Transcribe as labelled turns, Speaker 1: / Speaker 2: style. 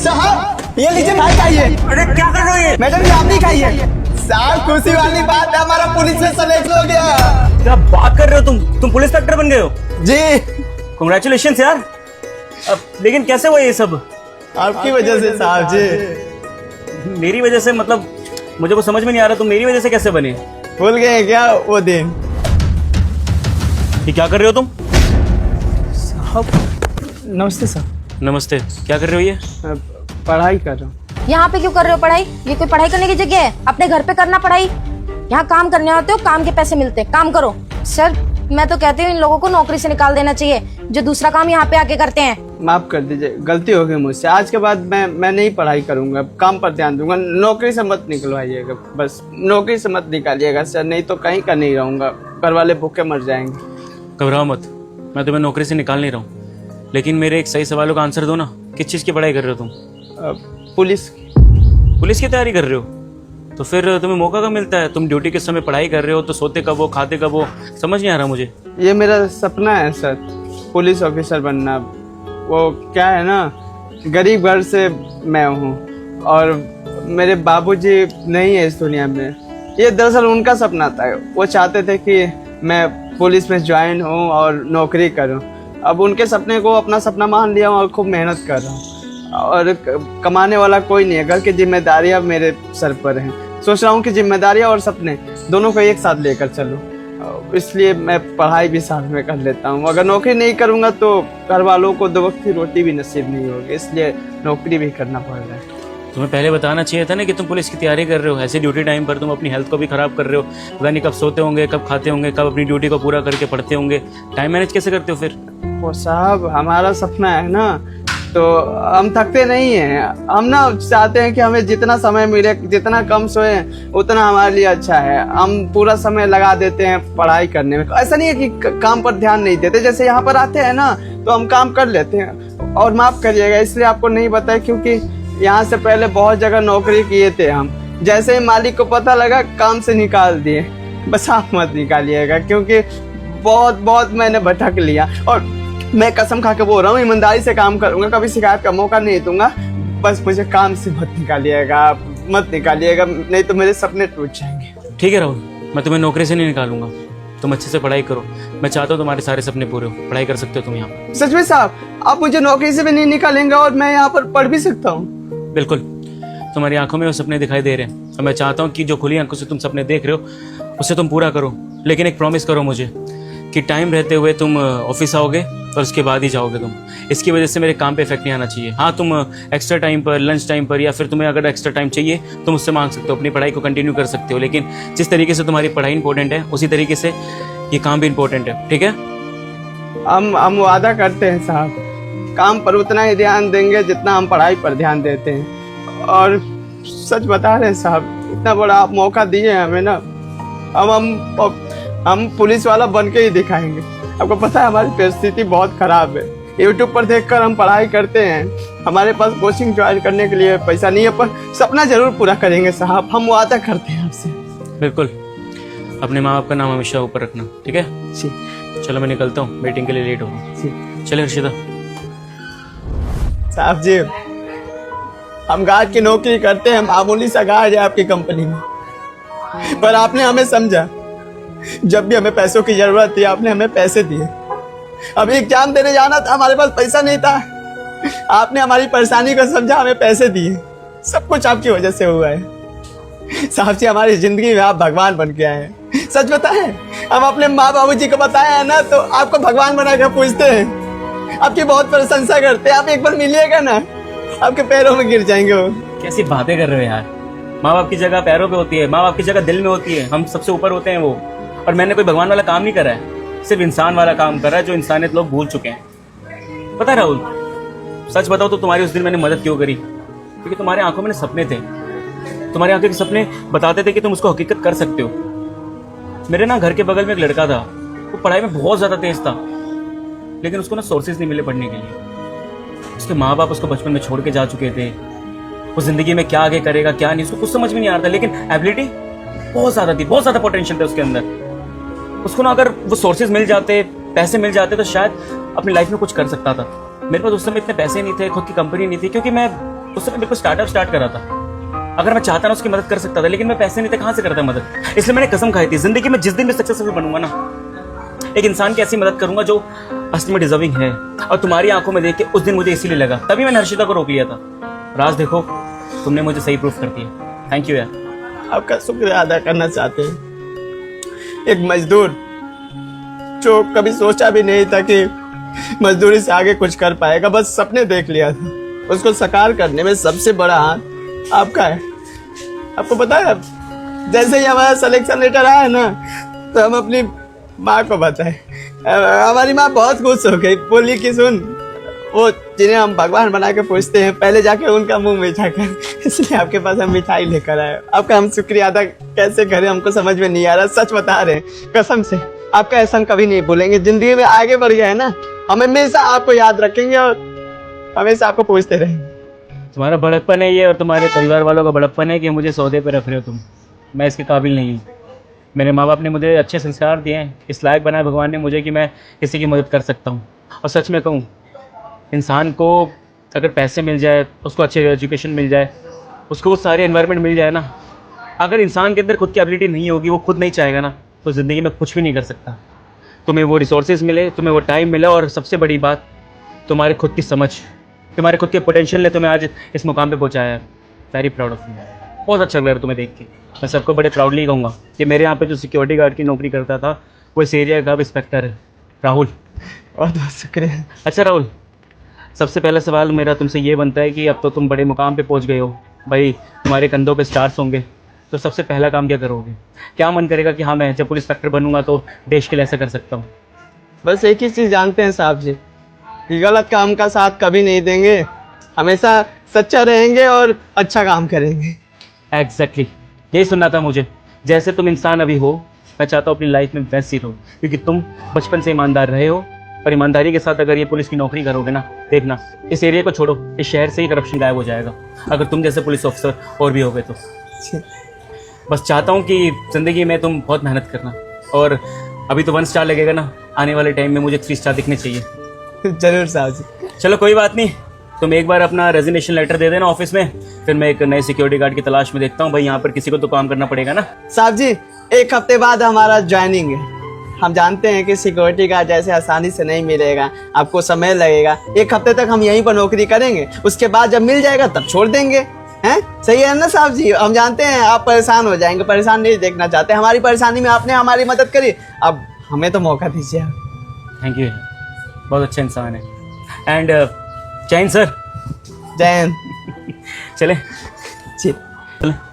Speaker 1: साहब ये लीजिए भाई खाइए।
Speaker 2: अरे क्या कर रहे हो ये?
Speaker 1: मैडम जी आप भी खाइए। साहब खुशी वाली बात है, हमारा पुलिस में सेलेक्ट हो गया।
Speaker 2: क्या बात कर रहे हो तुम पुलिस इंस्पेक्टर बन गए हो?
Speaker 1: जी
Speaker 2: कांग्रेचुलेशंस यार। लेकिन कैसे हुआ ये सब?
Speaker 1: आपकी वजह से साहब जी।
Speaker 2: मेरी वजह से मतलब मुझे वो समझ में नहीं आ रहा, तुम मेरी वजह से कैसे बने?
Speaker 1: भूल गए क्या वो दिन?
Speaker 2: ये क्या कर रहे हो तुम?
Speaker 1: साहब नमस्ते सर।
Speaker 2: नमस्ते। क्या कर रहे हो ये?
Speaker 1: पढ़ाई कर रहा हूँ।
Speaker 3: यहाँ पे क्यों कर रहे हो पढ़ाई? ये कोई पढ़ाई करने की जगह है? अपने घर पे करना पढ़ाई। यहाँ काम करने आते हो, काम के पैसे मिलते हैं, काम करो। सर मैं तो कहती हूँ इन लोगों को नौकरी से निकाल देना चाहिए जो दूसरा काम यहाँ पे आके करते हैं।
Speaker 1: माफ कर दीजिए, गलती हो गई मुझसे। आज के बाद मैं नहीं पढ़ाई करूंगा, काम पर ध्यान दूंगा। नौकरी से मत निकलवाइएगा, बस नौकरी से मत निकालिएगा सर, नहीं तो कहीं का नहीं रहूंगा। घर वाले भूखे मर जाएंगे।
Speaker 2: घबराओ मत, मैं तुम्हें नौकरी से निकाल नहीं रहा हूँ, लेकिन मेरे एक सही सवालों का आंसर दो ना। किस चीज़ की पढ़ाई कर रहे हो तुम? पुलिस की तैयारी कर रहे हो? तो फिर तुम्हें मौका कब मिलता है? तुम ड्यूटी के समय पढ़ाई कर रहे हो तो सोते कब हो, खाते कब हो? समझ नहीं आ रहा मुझे।
Speaker 1: ये मेरा सपना है सर, पुलिस ऑफिसर बनना। वो क्या है ना, गरीब घर से मैं हूँ और मेरे बाबूजी नहीं है इस दुनिया में। ये दरअसल उनका सपना था। वो चाहते थे कि मैं पुलिस में ज्वाइन हूँ और नौकरी करूँ। अब उनके सपने को अपना सपना मान लिया हूँ और खूब मेहनत कर रहा हूँ। और कमाने वाला कोई नहीं है, घर की जिम्मेदारियाँ मेरे सर पर हैं। सोच रहा हूँ कि जिम्मेदारियाँ और सपने दोनों को एक साथ लेकर चलूँ, इसलिए मैं पढ़ाई भी साथ में कर लेता हूँ। अगर नौकरी नहीं करूँगा तो घर वालों को 2 वक्त की रोटी भी नसीब नहीं होगी, इसलिए नौकरी भी करना पड़ रहा है।
Speaker 2: तुम्हें पहले बताना चाहिए था ना कि तुम पुलिस की तैयारी कर रहे हो। ऐसे ड्यूटी टाइम पर तुम अपनी हेल्थ को भी खराब कर रहे हो। पता नहीं कब सोते होंगे, कब खाते होंगे, कब अपनी ड्यूटी को पूरा करके पढ़ते होंगे। टाइम मैनेज कैसे करते हो फिर?
Speaker 1: वो साहब हमारा सपना है ना, तो हम थकते नहीं हैं। हम ना चाहते हैं कि हमें जितना समय मिले, जितना कम सोए उतना हमारे लिए अच्छा है। हम पूरा समय लगा देते हैं पढ़ाई करने में। ऐसा नहीं है कि काम पर ध्यान नहीं देते। जैसे यहाँ पर आते हैं ना तो हम काम कर लेते हैं। और माफ करिएगा इसलिए आपको नहीं बताया, क्योंकि यहाँ से पहले बहुत जगह नौकरी किए थे हम। जैसे ही मालिक को पता लगा काम से निकाल दिए। बस आप मत निकालिएगा, क्योंकि बहुत मैंने भटक लिया। और मैं कसम खा के बोल रहा हूँ, ईमानदारी से काम करूंगा, कभी शिकायत का मौका नहीं दूंगा। बस मुझे काम से मत निकालिएगा, नहीं तो मेरे सपने टूट जाएंगे।
Speaker 2: ठीक है राहुल, मैं तुम्हें नौकरी से नहीं निकालूंगा। तुम अच्छे से पढ़ाई करो। मैं चाहता हूँ तुम्हारे सारे सपने पूरे हो। पढ़ाई कर सकते हो तुम यहाँ पर।
Speaker 1: सच में साहब, आप मुझे नौकरी से भी नहीं निकालेंगे और मैं यहाँ पर पढ़ भी सकता हूँ?
Speaker 2: बिल्कुल, तुम्हारी आंखों में वो सपने दिखाई दे रहे हैं और मैं चाहता हूँ कि जो खुली आंखों से तुम सपने देख रहे हो उसे तुम पूरा करो। लेकिन एक प्रॉमिस करो मुझे कि टाइम रहते हुए तुम ऑफिस आओगे और उसके बाद ही जाओगे तुम। इसकी वजह से मेरे काम पे इफेक्ट नहीं आना चाहिए। हाँ, तुम एक्स्ट्रा टाइम पर, लंच टाइम पर, या फिर तुम्हें अगर एक्स्ट्रा टाइम चाहिए तुम उससे मांग सकते हो, अपनी पढ़ाई को कंटिन्यू कर सकते हो। लेकिन जिस तरीके से तुम्हारी पढ़ाई इंपॉर्टेंट है उसी तरीके से ये काम भी इंपॉर्टेंट है। ठीक है?
Speaker 1: हम वादा करते हैं साहब, काम पर उतना ही ध्यान देंगे जितना हम पढ़ाई पर ध्यान देते हैं। और सच बता रहे हैं साहब, इतना बड़ा आप मौका दिए हमें ना, हम पुलिस वाला बन के ही दिखाएंगे। आपको पता है हमारी परिस्थिति बहुत खराब है। YouTube पर देखकर हम पढ़ाई करते हैं। हमारे पास कोचिंग ज्वाइन करने के लिए पैसा नहीं है, पर सपना जरूर पूरा करेंगे साहब, हम वादा करते हैं आपसे।
Speaker 2: बिल्कुल, अपने माँ बाप का नाम हमेशा ऊपर रखना। ठीक है
Speaker 1: जी।
Speaker 2: चलो मैं निकलता हूँ, मीटिंग के लिए लेट होगा।
Speaker 1: जी
Speaker 2: चले हर्षिता।
Speaker 1: साहब जी, हम गार्ड की नौकरी करते हैं, मामूली सा गार्ड है आपकी कंपनी में, पर आपने हमें समझा। जब भी हमें पैसों की जरूरत थी आपने हमें पैसे दिए। अभी एग्जाम देने जाना था, हमारे पास पैसा नहीं था, आपने हमारी परेशानी को समझा, हमें पैसे दिए। सब कुछ आपकी वजह से हुआ है साहब जी। हमारी जिंदगी में आप भगवान बन के आए हैं। सच बताएं, हम अपने माँ बाबू जी को बताया है ना तो आपको भगवान बना कर पूछते हैं, आपकी बहुत प्रशंसा करते हैं। आप एक बार मिलिएगा ना, आपके पैरों में गिर जाएंगे वो।
Speaker 2: कैसी बातें कर रहे हो यार? माँ बाप की जगह पैरों पे होती है, माँ बाप की जगह दिल में होती है। हम सबसे ऊपर होते हैं वो। और मैंने कोई भगवान वाला काम नहीं करा है, सिर्फ इंसान वाला काम करा है जो इंसानियत लोग भूल चुके हैं। पता है राहुल, सच बताओ तो तुम्हारी उस दिन मैंने मदद क्यों करी? क्योंकि तुम्हारे आंखों में सपने थे। तुम्हारी आंखों के सपने बताते थे कि तुम उसको हकीकत कर सकते हो। मेरे ना घर के बगल में एक लड़का था, वो पढ़ाई में बहुत ज़्यादा तेज था, लेकिन उसको ना सोर्सेज नहीं मिले पढ़ने के लिए। उसके माँ बाप उसको बचपन में छोड़ के जा चुके थे। वो जिंदगी में क्या आगे करेगा क्या नहीं उसको कुछ समझ में नहीं आ रहा था, लेकिन एबिलिटी बहुत ज़्यादा थी, बहुत ज़्यादा पोटेंशियल था उसके अंदर। उसको ना अगर वो सोर्सेज मिल जाते, पैसे मिल जाते तो शायद अपनी लाइफ में कुछ कर सकता था। मेरे पास उस समय इतने पैसे नहीं थे, खुद की कंपनी नहीं थी, क्योंकि मैं उसने मेरे को स्टार्टअप स्टार्ट करा था। अगर मैं चाहता ना उसकी मदद कर सकता था, लेकिन मैं पैसे नहीं थे, कहाँ से करता मदद। इसलिए मैंने कसम खाई थी, जिंदगी में जिस दिन भी सक्सेसफुल बनूंगा ना, एक इंसान की ऐसी मदद करूंगा जो असली में डिजर्विंग है। और तुम्हारी आंखों में देख के उस दिन मुझे इसीलिए लगा, तभी मैंने हर्षिता को रोक लिया था। राज देखो, तुमने मुझे सही प्रूफ कर दिया। थैंक यू यार।
Speaker 1: आपका शुक्रिया अदा करना चाहते हैं। एक मजदूर जो कभी सोचा भी नहीं था कि मजदूरी से आगे कुछ कर पाएगा, बस सपने देख लिया था, उसको साकार करने में सबसे बड़ा हाथ आपका है। आपको पता है, जैसे ही हमारा सिलेक्शन लेटर आया ना, तो हम अपनी माँ को बताए। हमारी माँ बहुत खुश हो गई, बोली कि सुन, वो जिन्हें हम भगवान बना के पूछते हैं, पहले जाके उनका मुंह मीठा कर, इसलिए आपके पास हम मिठाई लेकर आए। आपका हम शुक्रिया अदा कैसे करें, हमको समझ में नहीं आ रहा। सच बता रहे हैं, कसम से आपका एहसान कभी नहीं भूलेंगे। जिंदगी में आगे बढ़ गए हैं ना, हम हमेशा आपको याद रखेंगे और हमेशा आपको पूछते रहेंगे।
Speaker 2: तुम्हारा बड़प्पन है ये, और तुम्हारे परिवार वालों का बड़प्पन है कि मुझे सौदे पे रख रहे हो तुम। मैं इसके काबिल नहीं हूँ। मेरे माँ बाप ने मुझे अच्छे संस्कार दिए हैं, इस लायक बनाया भगवान ने मुझे कि मैं किसी की मदद कर सकता हूँ। और सच में कहूँ, इंसान को अगर पैसे मिल जाए, उसको अच्छे एजुकेशन मिल जाए, उसको वो सारे एनवायरनमेंट मिल जाए ना, अगर इंसान के अंदर खुद की एबिलिटी नहीं होगी, वो खुद नहीं चाहेगा ना, तो ज़िंदगी में कुछ भी नहीं कर सकता। तुम्हें वो रिसोर्सेज मिले, तुम्हें वो टाइम मिला, और सबसे बड़ी बात तुम्हारे खुद की समझ, तुम्हारे खुद के पोटेंशियल ने तुम्हें आज इस मुकाम पे पहुंचाया है। Very proud of you. बहुत अच्छा लग रहा है तुम्हें देख के। मैं सबको बड़े प्राउडली कहूँगा कि मेरे यहाँ पे जो सिक्योरिटी गार्ड की नौकरी करता था, वो इस एरिया का इंस्पेक्टर है, राहुल।
Speaker 1: बहुत बहुत शुक्रिया।
Speaker 2: अच्छा राहुल, सबसे पहला सवाल मेरा तुमसे ये बनता है कि अब तो तुम बड़े मुकाम पे पहुंच गए हो भाई, तुम्हारे कंधों पे स्टार्स होंगे, तो सबसे पहला काम क्या करोगे? क्या मन करेगा कि हाँ, मैं जब पुलिस इंस्पेक्टर बनूंगा तो देश के लिए ऐसा कर सकता हूँ?
Speaker 1: बस एक ही चीज़ जानते हैं साहब जी, कि गलत काम का साथ कभी नहीं देंगे, हमेशा सच्चा रहेंगे और अच्छा काम करेंगे।
Speaker 2: एग्जैक्टली, यही सुनना था मुझे। जैसे तुम इंसान अभी हो, मैं चाहता हूँ अपनी लाइफ में वैसे ही रहो, क्योंकि तुम बचपन से ईमानदार रहे हो। और ईमानदारी के साथ अगर ये पुलिस की नौकरी करोगे ना, देखना इस एरिया को छोड़ो, इस शहर से ही करप्शन गायब हो जाएगा, अगर तुम जैसे पुलिस ऑफिसर और भी हो गए तो। बस चाहता हूँ कि ज़िंदगी में तुम बहुत मेहनत करना, और अभी तो 1 स्टार लगेगा ना, आने वाले टाइम में मुझे 3 स्टार दिखने चाहिए।
Speaker 1: जरूर साहब जी।
Speaker 2: चलो कोई बात नहीं, तुम एक बार अपना रेजिग्नेशन लेटर दे देना ऑफिस में, फिर मैं एक नए सिक्योरिटी गार्ड की तलाश में देखता हूँ। भाई यहाँ पर किसी को तो काम करना पड़ेगा ना।
Speaker 1: साहब जी, 1 हफ्ते बाद हमारा ज्वाइनिंग है। हम जानते हैं कि सिक्योरिटी गार्ड जैसे आसानी से नहीं मिलेगा, आपको समय लगेगा। 1 हफ्ते तक हम यहीं पर नौकरी करेंगे, उसके बाद जब मिल जाएगा तब छोड़ देंगे। हैं, सही है ना साहब जी? हम जानते हैं आप परेशान हो जाएंगे, परेशान नहीं देखना चाहते। हमारी परेशानी में आपने हमारी मदद करी, अब हमें तो मौका दीजिए।
Speaker 2: थैंक यू, बहुत अच्छा इंसान है। एंड जय हिंद सर।
Speaker 1: जय हिंद।
Speaker 2: चले
Speaker 1: जी।
Speaker 2: चले।